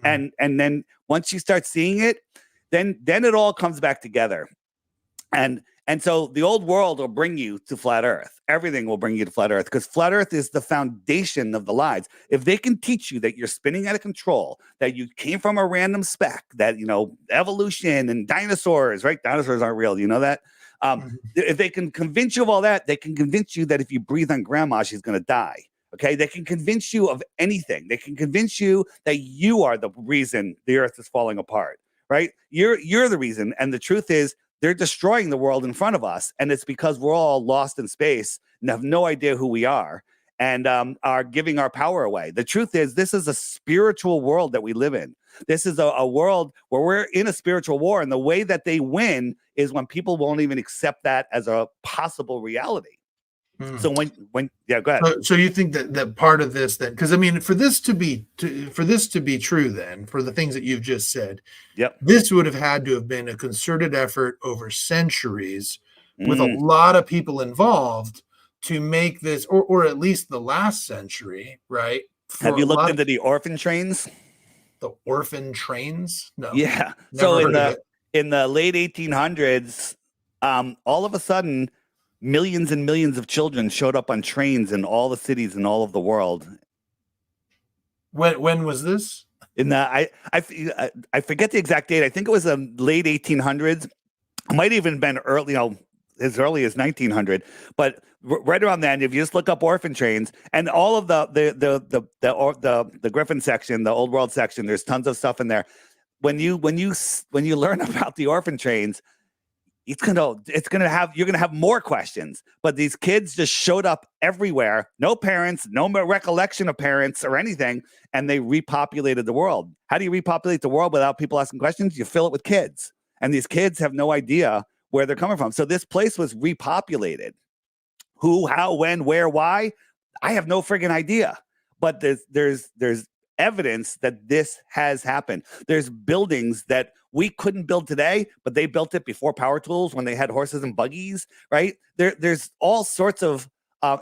And then once you start seeing it, then it all comes back together. And so the old world will bring you to flat Earth. Everything will bring you to flat Earth, because flat Earth is the foundation of the lies. If they can teach you that you're spinning out of control, that you came from a random speck, that, evolution and dinosaurs, right? Dinosaurs aren't real. Do you know that? If they can convince you of all that, they can convince you that if you breathe on grandma, she's going to die. Okay. They can convince you of anything. They can convince you that you are the reason the Earth is falling apart, right? You're the reason. And the truth is, they're destroying the world in front of us. And it's because we're all lost in space and have no idea who we are, and are giving our power away. The truth is, this is a spiritual world that we live in. This is a world where we're in a spiritual war. And the way that they win is when people won't even accept that as a possible reality. So go ahead. So you think that part of this, then, because I mean, for this to be true, then, for the things that you've just said, this would have had to have been a concerted effort over centuries with a lot of people involved to make this, or at least the last century, right? Have you looked into the orphan trains? The orphan trains? No. Yeah. So in the late 1800s, all of a sudden, millions and millions of children showed up on trains in all the cities in all of the world. When was this? In the I forget the exact date. I think it was the late 1800s. It might even been early, as early as 1900. But right around then, if you just look up orphan trains and all of the Griffin section, the old world section, there's tons of stuff in there. when you learn about the orphan trains, you're gonna have more questions. But these kids just showed up everywhere, no parents, no recollection of parents or anything, and they repopulated the world. How do you repopulate the world without people asking questions? You fill it with kids, and these kids have no idea where they're coming from. So this place was repopulated. Who, how, when, where, why? I have no friggin' idea. But there's evidence that this has happened. There's buildings that we couldn't build today, but they built it before power tools when they had horses and buggies, right? There's all sorts of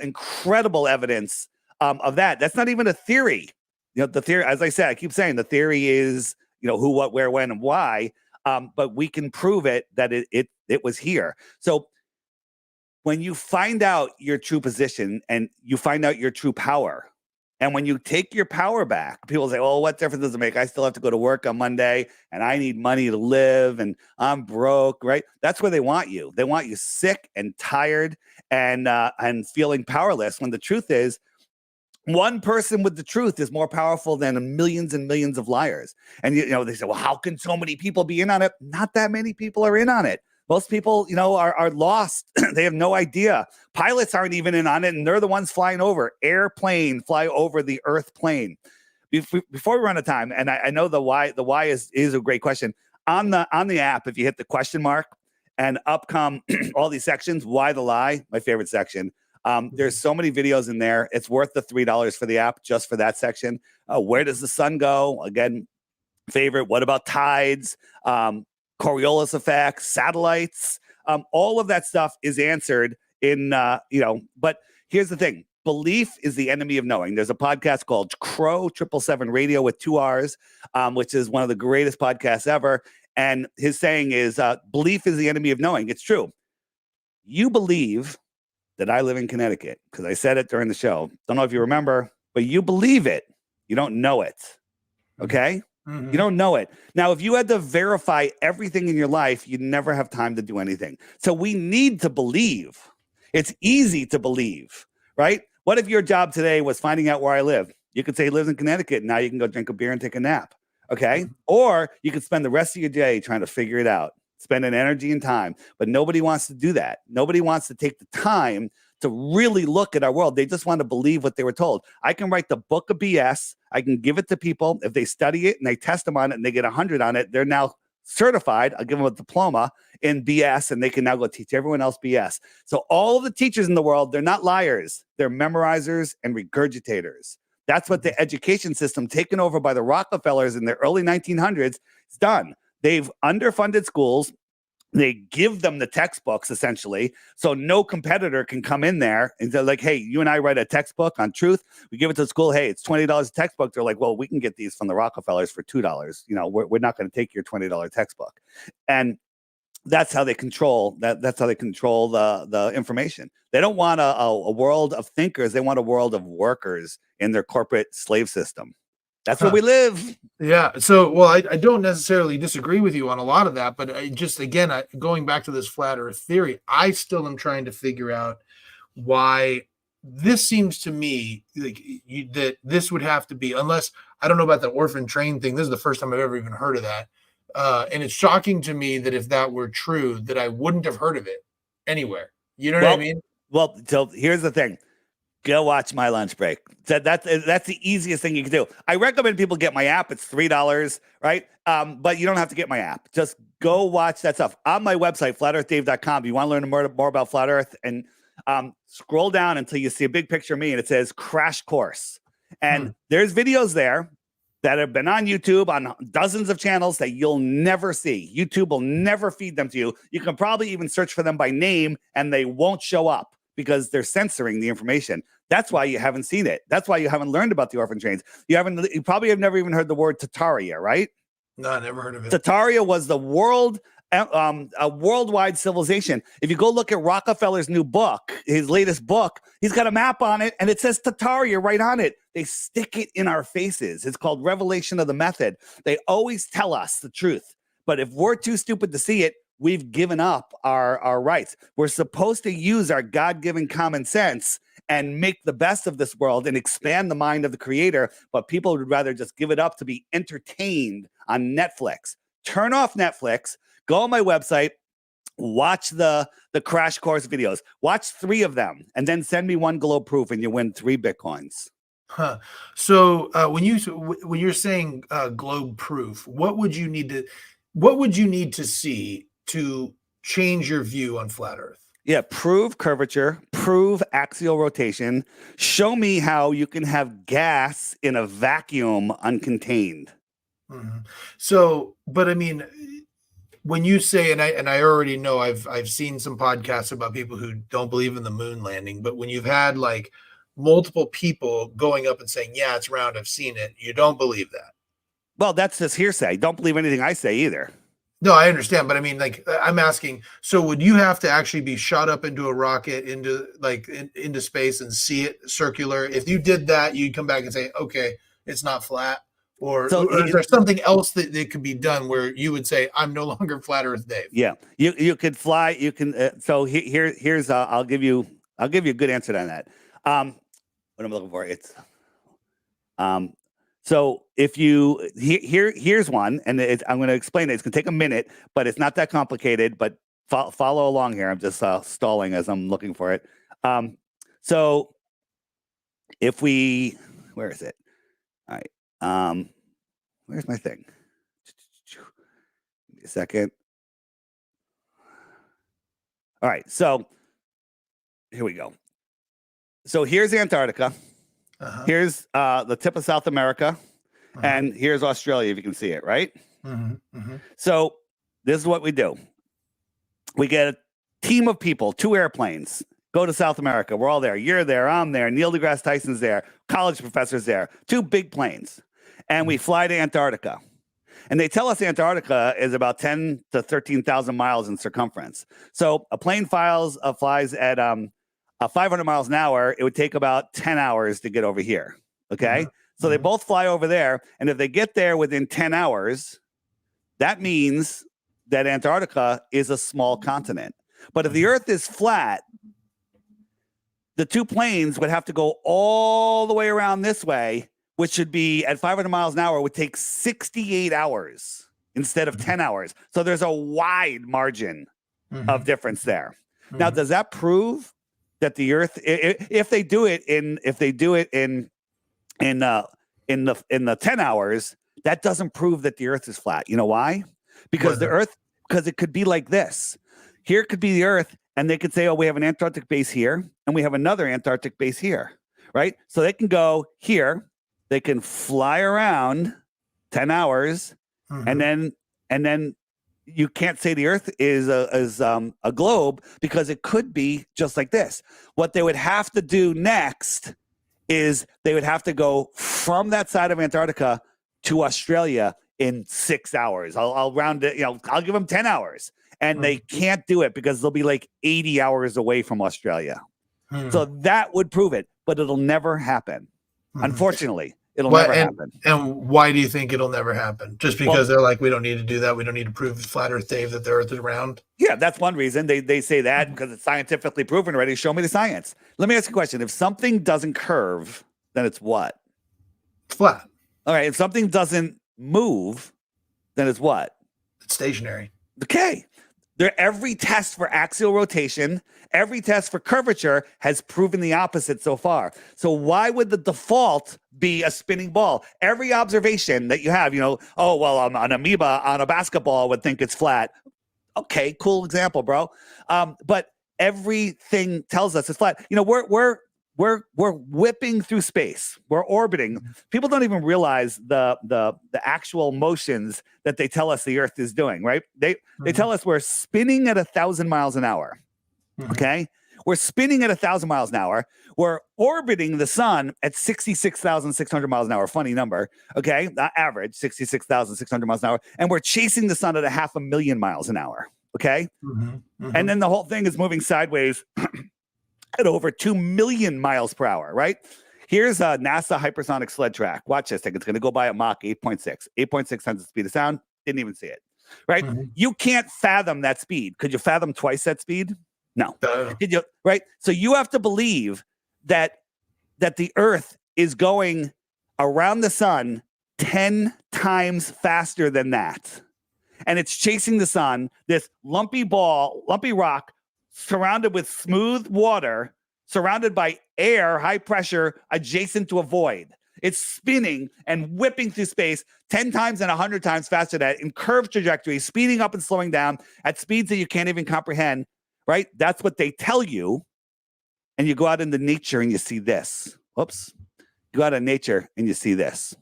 incredible evidence of that. That's not even a theory. The theory, as I said, I keep saying the theory is, who, what, where, when, and why. But we can prove it that it was here. So when you find out your true position and you find out your true power, and when you take your power back, people say, "Oh, what difference does it make? I still have to go to work on Monday, and I need money to live, and I'm broke." Right? That's where they want you. They want you sick and tired and feeling powerless. When the truth is, one person with the truth is more powerful than millions and millions of liars. And they say, "Well, how can so many people be in on it?" Not that many people are in on it. Most people, are lost. They have no idea. Pilots aren't even in on it, and they're the ones flying over. Airplane fly over the Earth plane. Before we run out of time, and I know the why is a great question. On the app, if you hit the question mark and up come all these sections, why the lie? My favorite section. There's so many videos in there. It's worth the $3 for the app just for that section. Where does the sun go? Again, favorite. What about tides? Coriolis effects, satellites, all of that stuff is answered in, but here's the thing. Belief is the enemy of knowing. There's a podcast called Crow 777 Radio with 2 R's, which is one of the greatest podcasts ever. And his saying is, belief is the enemy of knowing. It's true. You believe that I live in Connecticut because I said it during the show. Don't know if you remember, but you believe it. You don't know it. Okay? Mm-hmm. You don't know it. Now, if you had to verify everything in your life, you'd never have time to do anything. So we need to believe. It's easy to believe, right? What if your job today was finding out where I live? You could say he lives in Connecticut. Now you can go drink a beer and take a nap. Okay. Mm-hmm. Or you could spend the rest of your day trying to figure it out, spending energy and time. But nobody wants to do that. Nobody wants to take the time to really look at our world. They just want to believe what they were told. I can write the book of BS. I can give it to people. If they study it and they test them on it and they get 100 on it, they're now certified. I'll give them a diploma in BS and they can now go teach everyone else BS. So all of the teachers in the world, they're not liars. They're memorizers and regurgitators. That's what the education system taken over by the Rockefellers in the early 1900s has done. They've underfunded schools. They give them the textbooks, essentially, so no competitor can come in there and they're like, "Hey, you and I write a textbook on truth. We give it to the school. Hey, it's $20 a textbook." They're like, "Well, we can get these from the Rockefellers for $2. We're not going to take your $20 textbook." And that's how they control that. That's how they control the information. They don't want a world of thinkers. They want a world of workers in their corporate slave system. That's where we live. Yeah. So, well, I don't necessarily disagree with you on a lot of that, but going back to this flat earth theory, I still am trying to figure out why this seems to me like that this would have to be, unless I don't know about the orphan train thing. This is the first time I've ever even heard of that. And it's shocking to me that if that were true, that I wouldn't have heard of it anywhere. You know what I mean? Well, so here's the thing. Go watch My Lunch Break. That's the easiest thing you can do. I recommend people get my app. It's $3, right? But you don't have to get my app. Just go watch that stuff. On my website, flatearthdave.com, if you want to learn more about Flat Earth, and scroll down until you see a big picture of me, and it says Crash Course. And there's videos there that have been on YouTube on dozens of channels that you'll never see. YouTube will never feed them to you. You can probably even search for them by name, and they won't show up because they're censoring the information. That's why you haven't seen it. That's why you haven't learned about the orphan trains. You probably have never even heard the word Tartaria, right? No, I never heard of it. Tartaria was a worldwide civilization. If you go look at Rockefeller's new book, his latest book, he's got a map on it and it says Tartaria right on it. They stick it in our faces. It's called Revelation of the Method. They always tell us the truth. But if we're too stupid to see it, we've given up our rights. We're supposed to use our God-given common sense and make the best of this world and expand the mind of the creator. But people would rather just give it up to be entertained on Netflix. Turn off Netflix, go on my website, watch the crash course videos, watch 3 of them, and then send me 1 globe proof and you win 3 Bitcoins. Huh. So when you're saying globe proof, what would you need to see to change your view on flat Earth? Yeah, prove curvature, prove axial rotation. Show me how you can have gas in a vacuum uncontained. Mm-hmm. So, but I mean, when you say, and I already know I've seen some podcasts about people who don't believe in the moon landing, but when you've had like multiple people going up and saying, yeah, it's round, I've seen it, you don't believe that. Well, that's just hearsay. Don't believe anything I say either. No, I understand, but I mean, like, I'm asking, so would you have to actually be shot up into a rocket into space and see it circular? If you did that, you'd come back and say, okay, it's not flat. Or is there something else that could be done where you would say, I'm no longer flat Earth Dave? Yeah, you could fly. You can. So here's I'll give you a good answer on that. What I'm looking for, it's so if you here's one, and I'm going to explain it. It's going to take a minute, but it's not that complicated. But follow along here. I'm just stalling as I'm looking for it. So if where is it? All right. Where's my thing? Give me a second. All right. So here we go. So here's Antarctica. Here's the tip of South America. And here's Australia, if you can see it, right? So this is what we do. We get a team of people, 2 airplanes, go to South America. We're all there. You're there. I'm there. Neil deGrasse Tyson's there. College professors there. 2 big planes. And we fly to Antarctica. And they tell us Antarctica is about 10 to 13,000 miles in circumference. So a plane flies at 500 miles an hour. It would take about 10 hours to get over here. Okay. So they both fly over there. And if they get there within 10 hours, that means that Antarctica is a small continent. But if the Earth is flat, the 2 planes would have to go all the way around this way, which should be at 500 miles an hour, would take 68 hours instead of 10 hours. So there's a wide margin of difference there. Now, does that prove that the Earth, if they do it in the 10 hours, that doesn't prove that the Earth is flat. You know why? Because because it could be like this. Here could be the Earth, and they could say, oh, we have an Antarctic base here, and we have another Antarctic base here, right? So they can go here, they can fly around 10 hours, and then you can't say the Earth is a globe, because it could be just like this. What they would have to do next is they would have to go from that side of Antarctica to Australia in 6 hours. I'll round it, I'll give them 10 hours, and they can't do it because they'll be like 80 hours away from Australia. So that would prove it, but it'll never happen. Unfortunately, it'll never happen. And why do you think it'll never happen? Just because they're like, we don't need to do that. We don't need to prove flat Earth Dave that the Earth is round. Yeah, that's one reason they say that, because it's scientifically proven already. Show me the science. Let me ask you a question. If something doesn't curve, then it's what? Flat. All right. If something doesn't move, then it's what? It's stationary. Okay. Every test for axial rotation, every test for curvature has proven the opposite so far. So why would the default be a spinning ball? Every observation that you have, oh, well, an amoeba on a basketball would think it's flat. Okay, cool example, bro. But everything tells us it's flat. We're whipping through space. We're orbiting. People don't even realize the actual motions that they tell us the Earth is doing, right? They tell us we're spinning at 1,000 miles an hour. Okay? We're spinning at 1,000 miles an hour. We're orbiting the sun at 66,600 miles an hour. Funny number. Okay? Average 66,600 miles an hour. And we're chasing the sun at 500,000 miles an hour. Okay? And then the whole thing is moving sideways at over 2 million miles per hour, right? Here's a NASA hypersonic sled track. Watch this thing. It's going to go by at Mach 8.6. 8.6 times the speed of sound. Didn't even see it, right? You can't fathom that speed. Could you fathom twice that speed? No. Did you? Right? So you have to believe that the Earth is going around the sun 10 times faster than that. And it's chasing the sun, this lumpy rock, surrounded with smooth water, surrounded by air, high pressure, adjacent to a void. It's spinning and whipping through space 10 times and 100 times faster than that in curved trajectories, speeding up and slowing down at speeds that you can't even comprehend, right? That's what they tell you. And you go out into nature and you see this. Whoops. You go out in nature and you see this.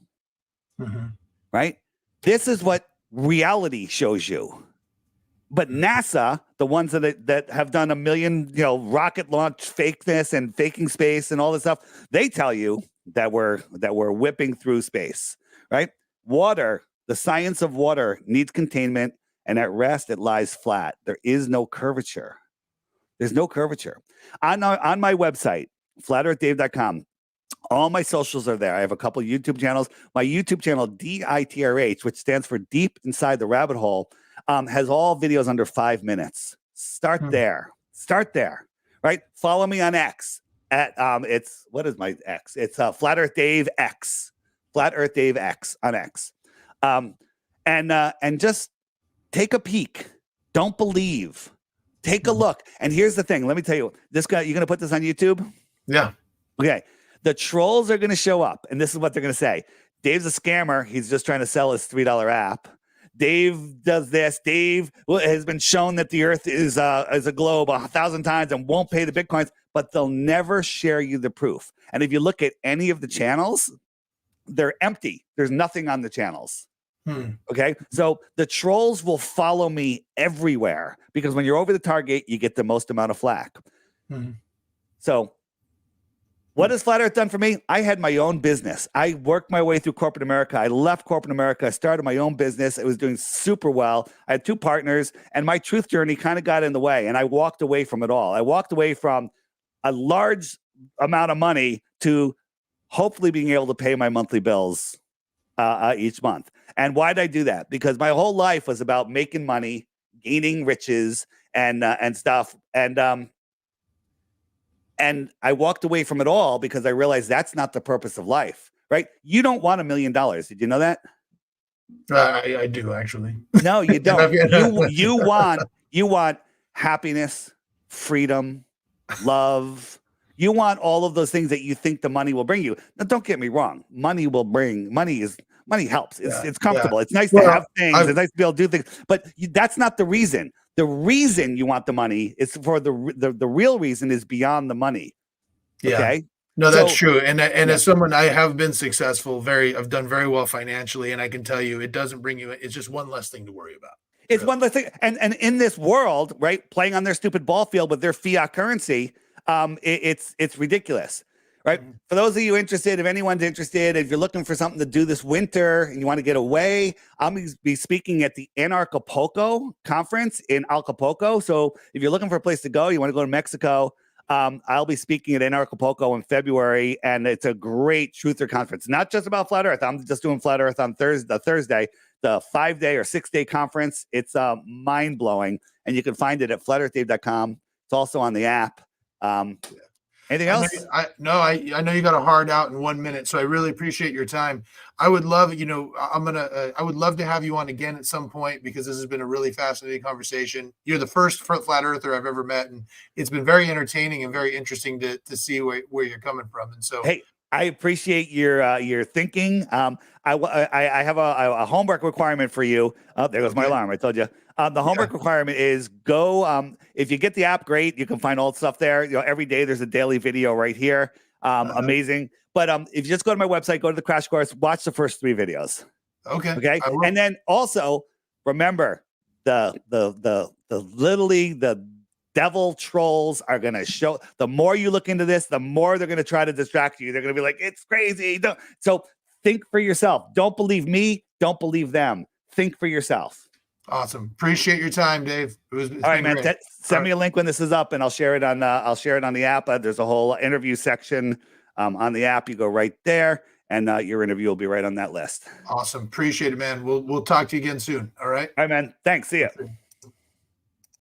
Right? This is what reality shows you. But NASA, the ones that have done a million, rocket launch fakeness and faking space and all this stuff, they tell you that we're whipping through space, right? Water, the science of water needs containment, and at rest it lies flat. There is no curvature. There's no curvature. On my website, flatearthdave.com, all my socials are there. I have a couple YouTube channels. My YouTube channel, DITRH, which stands for Deep Inside the Rabbit Hole, has all videos under 5 minutes. Start there. Right? Follow me on X at what is my X? It's Flat Earth Dave X. Flat Earth Dave X on X. And just take a peek. Don't believe. Take a look. And here's the thing. Let me tell you, this guy, you're gonna put this on YouTube? Yeah. Okay. The trolls are gonna show up, and this is what they're gonna say. Dave's a scammer. He's just trying to sell his $3 app. Dave does this. Dave has been shown that the Earth is a globe 1,000 times and won't pay the Bitcoins, but they'll never share you the proof. And if you look at any of the channels, they're empty. There's nothing on the channels. Okay. So the trolls will follow me everywhere because when you're over the target, you get the most amount of flack. So what has Flat Earth done for me? I had my own business. I worked my way through corporate America. I left corporate America. I started my own business. It was doing super well. I had 2 partners, and my truth journey kind of got in the way, and I walked away from it all. I walked away from a large amount of money to hopefully being able to pay my monthly bills each month. And why did I do that? Because my whole life was about making money, gaining riches, and stuff. And I walked away from it all because I realized that's not the purpose of life, right? You don't want $1 million. Did you know that? I do, actually. No, you don't. you want happiness, freedom, love. You want all of those things that you think the money will bring you. Now, don't get me wrong. Money helps. It's comfortable. It's nice to have things. It's nice to be able to do things. But that's not the reason. The reason you want the money is for the real reason is beyond the money. Okay. No, that's true. And as someone, I have been successful. I've done very well financially, and I can tell you, it doesn't bring you. It's just one less thing to worry about. It's one less thing. And in this world, right, playing on their stupid ball field with their fiat currency, it's ridiculous. Right. For those of you interested, if anyone's interested, if you're looking for something to do this winter and you want to get away, I'll be speaking at the Antarctica conference in Acapulco. So if you're looking for a place to go, you want to go to Mexico, I'll be speaking at Antarctica in February, and it's a great truther conference. Not just about Flat Earth. I'm just doing Flat Earth on Thursday, the 5-day or 6-day conference. It's mind-blowing, and you can find it at flatearthdave.com. It's also on the app. Anything else? I know you got a hard out in 1 minute, so I really appreciate your time. I would love, I would love to have you on again at some point because this has been a really fascinating conversation. You're the first flat earther I've ever met, and it's been very entertaining and very interesting to see where you're coming from. And so, hey, I appreciate your thinking. I have a homework requirement for you. Oh, there goes my alarm. I told you. The homework requirement is go. If you get the app, great. You can find all the stuff there. Every day there's a daily video right here. Amazing. But if you just go to my website, go to the crash course, watch the first 3 videos. Okay. And then also remember the devil trolls are going to show. The more you look into this, the more they're going to try to distract you. They're going to be like, it's crazy. So think for yourself. Don't believe me. Don't believe them. Think for yourself. Awesome. Appreciate your time, Dave. All right, man. Send me a link when this is up, and I'll share it on the app. There's a whole interview section on the app. You go right there, and your interview will be right on that list. Awesome. Appreciate it, man. We'll talk to you again soon. All right. All right, man. Thanks. See ya.